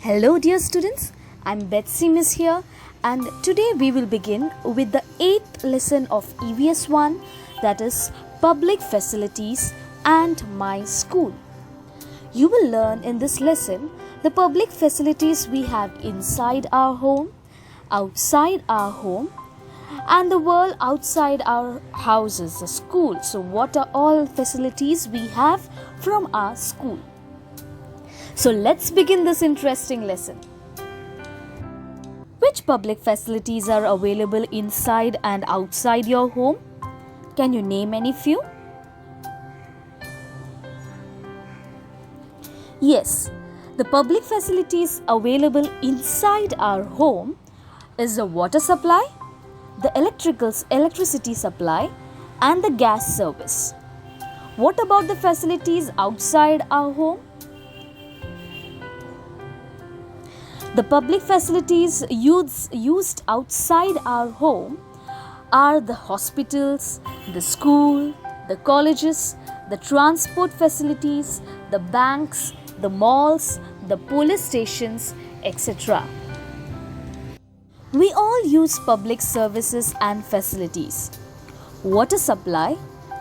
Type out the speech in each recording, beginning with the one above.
Hello dear students, I'm Betsy Miss here and today we will begin with the 8th lesson of EVS 1, that is Public Facilities and My School. You will learn in this lesson the public facilities we have inside our home, outside our home and the world outside our houses, the school. So what are all facilities we have from our school? So let's begin this interesting lesson. Which public facilities are available inside and outside your home? Can you name any few? Yes, the public facilities available inside our home is the water supply, the electricity supply and the gas service. What about the facilities outside our home? The public facilities used outside our home are the hospitals, the school, the colleges, the transport facilities, the banks, the malls, the police stations, etc. We all use public services and facilities. Water supply,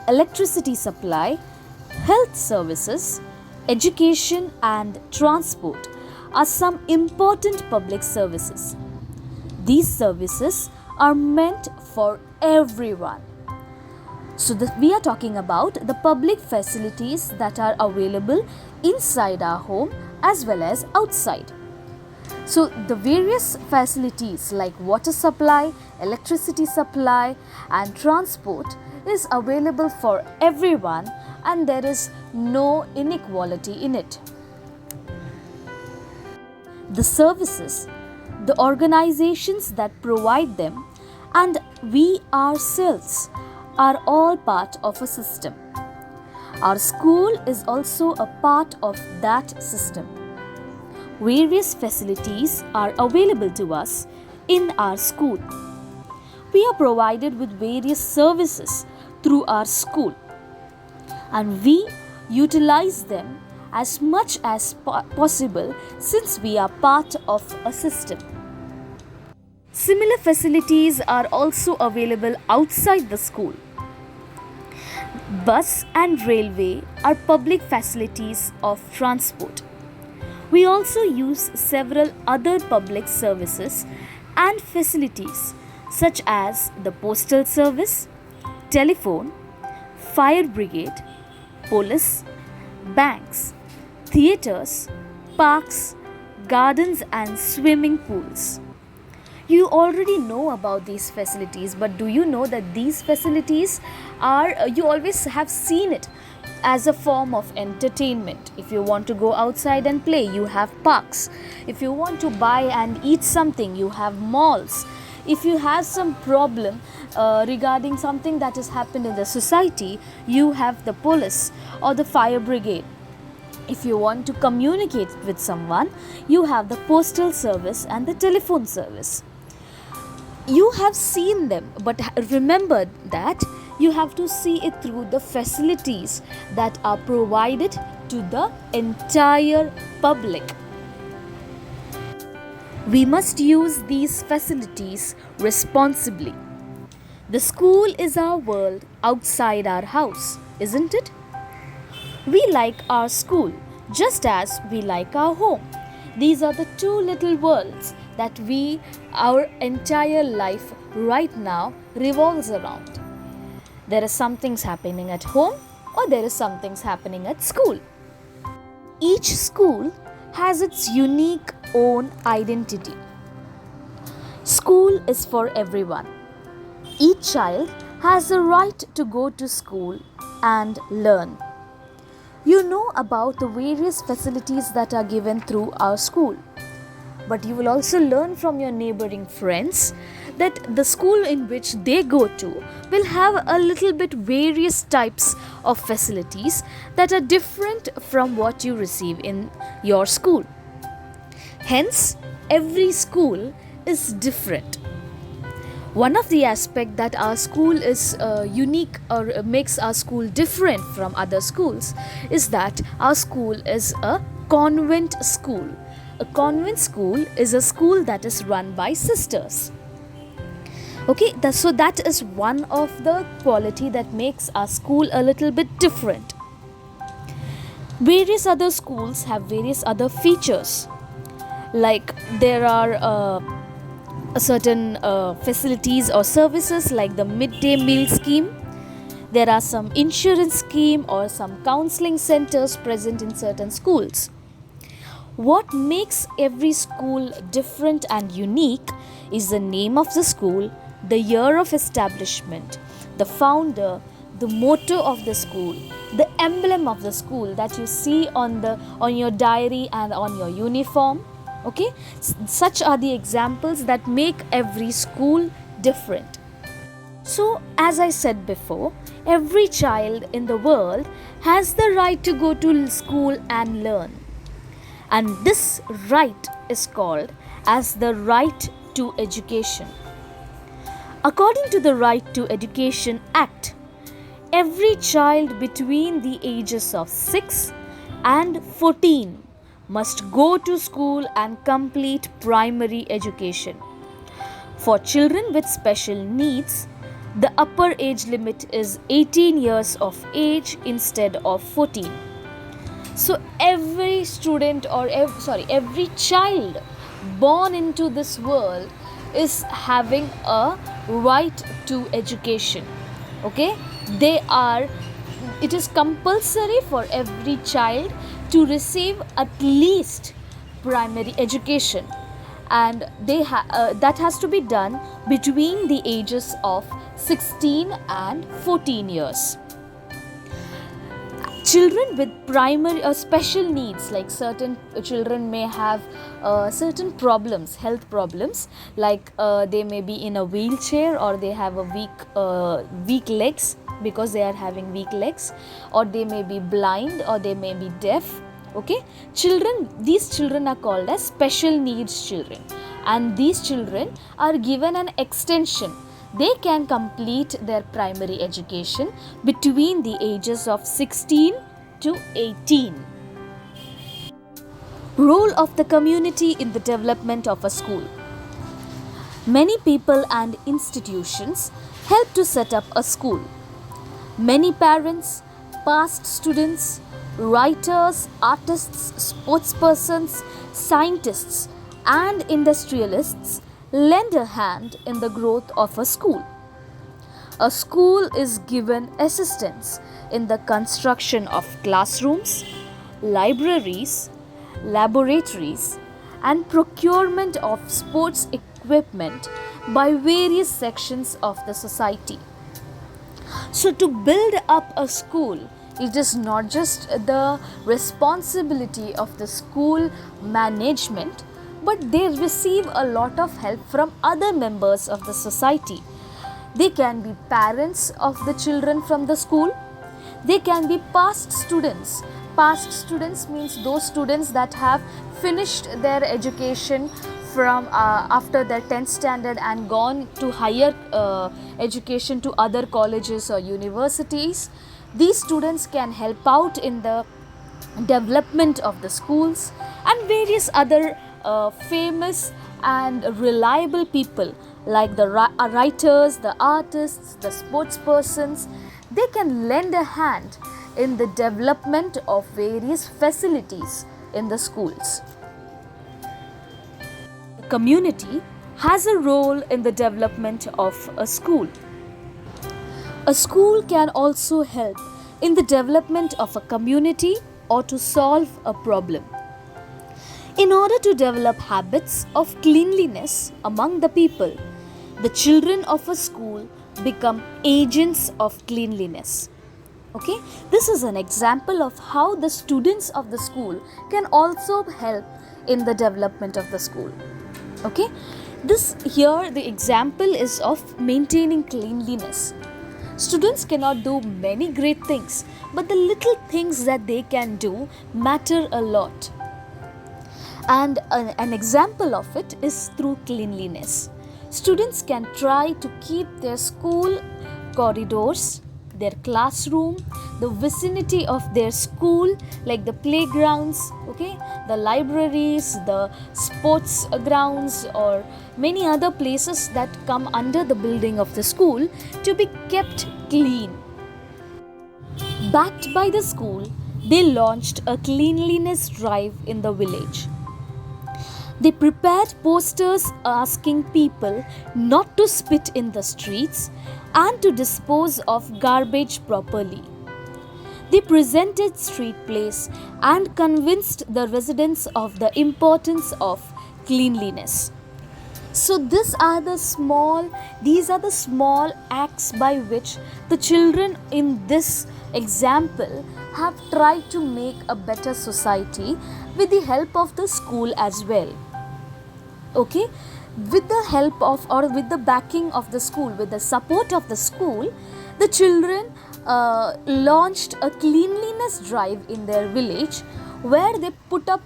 electricity supply, health services, education and transport are some important public services. These services are meant for everyone. So we are talking about the public facilities that are available inside our home as well as outside. So the various facilities like water supply, electricity supply and transport is available for everyone and there is no inequality in it. The services, the organizations that provide them, and we ourselves are all part of a system. Our school is also a part of that system. Various facilities are available to us in our school. We are provided with various services through our school, and we utilize them as much as possible since we are part of a system. Similar facilities are also available outside the school. Bus and railway are public facilities of transport. We also use several other public services and facilities such as the postal service, telephone, fire brigade, police, banks, theatres, parks, gardens and swimming pools. You already know about these facilities, but do you know that these facilities are, you always have seen it as a form of entertainment. If you want to go outside and play, you have parks. If you want to buy and eat something, you have malls. If you have some problem regarding something that has happened in the society, you have the police or the fire brigade. If you want to communicate with someone, you have the postal service and the telephone service. You have seen them, but remember that you have to see it through the facilities that are provided to the entire public. We must use these facilities responsibly. The school is our world outside our house, isn't it? We like our school just as we like our home. These are the two little worlds that our entire life right now revolves around. There are some things happening at home or there are some things happening at school. Each school has its unique own identity. School is for everyone. Each child has the right to go to school and learn. You know about the various facilities that are given through our school. But you will also learn from your neighboring friends that the school in which they go to will have a little bit various types of facilities that are different from what you receive in your school. Hence, every school is different. One of the aspects that our school is unique or makes our school different from other schools is that our school is a convent school. A convent school is a school that is run by sisters. Okay, so that is one of the quality that makes our school a little bit different. Various other schools have various other features, like there are certain facilities or services like the midday meal scheme. There are some insurance scheme or some counseling centers present in certain schools. What makes every school different and unique is the name of the school, the year of establishment, the founder, the motto of the school, the emblem of the school that you see on your diary and on your uniform. Okay, such are the examples that make every school different. So, as I said before, every child in the world has the right to go to school and learn. And this right is called as the right to education. According to the Right to Education Act, every child between the ages of 6 and 14 must go to school and complete primary education. For children with special needs, the upper age limit is 18 years of age instead of 14. So every student or every child born into this world is having a right to education. Okay, it is compulsory for every child to receive at least primary education, and that has to be done between the ages of 16 and 14 years. Children with primary or special needs, like certain children may have certain problems, health problems, like they may be in a wheelchair, or they have a weak legs because they are having weak legs, or they may be blind, or they may be deaf. Okay, these children are called as special needs children, and these children are given an extension. They can complete their primary education between the ages of 16 to 18. Role of the community in the development of a school. Many people and institutions help to set up a school. Many parents, past students, writers, artists, sportspersons, scientists, and industrialists lend a hand in the growth of a school. A school is given assistance in the construction of classrooms, libraries, laboratories, and procurement of sports equipment by various sections of the society. So, to build up a school, it is not just the responsibility of the school management, but they receive a lot of help from other members of the society. They can be parents of the children from the school. They can be past students. Past students means those students that have finished their education from after their 10th standard and gone to higher education to other colleges or universities. These students can help out in the development of the schools, and various other famous and reliable people like the writers, the artists, the sportspersons. They can lend a hand in the development of various facilities in the schools. The community has a role in the development of a school. A school can also help in the development of a community or to solve a problem. In order to develop habits of cleanliness among the people, the children of a school become agents of cleanliness. Okay, this is an example of how the students of the school can also help in the development of the school. Okay, the example is of maintaining cleanliness. Students cannot do many great things, but the little things that they can do matter a lot. And an example of it is through cleanliness. Students can try to keep their school corridors, their classroom, the vicinity of their school, like the playgrounds, okay, the libraries, the sports grounds, or many other places that come under the building of the school to be kept clean. Backed by the school, they launched a cleanliness drive in the village. They prepared posters asking people not to spit in the streets and to dispose of garbage properly. They presented street plays and convinced the residents of the importance of cleanliness. So these are the small acts by which the children in this example have tried to make a better society with the help of the school as well. Okay, with the help of, or with the backing of the school, with the support of the school, the children launched a cleanliness drive in their village, where they put up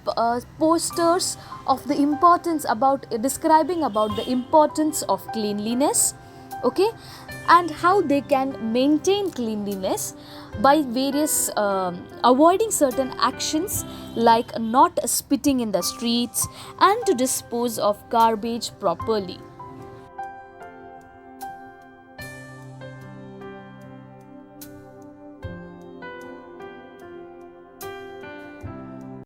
posters of the importance about describing about the importance of cleanliness, okay, and how they can maintain cleanliness by various avoiding certain actions like not spitting in the streets and to dispose of garbage properly.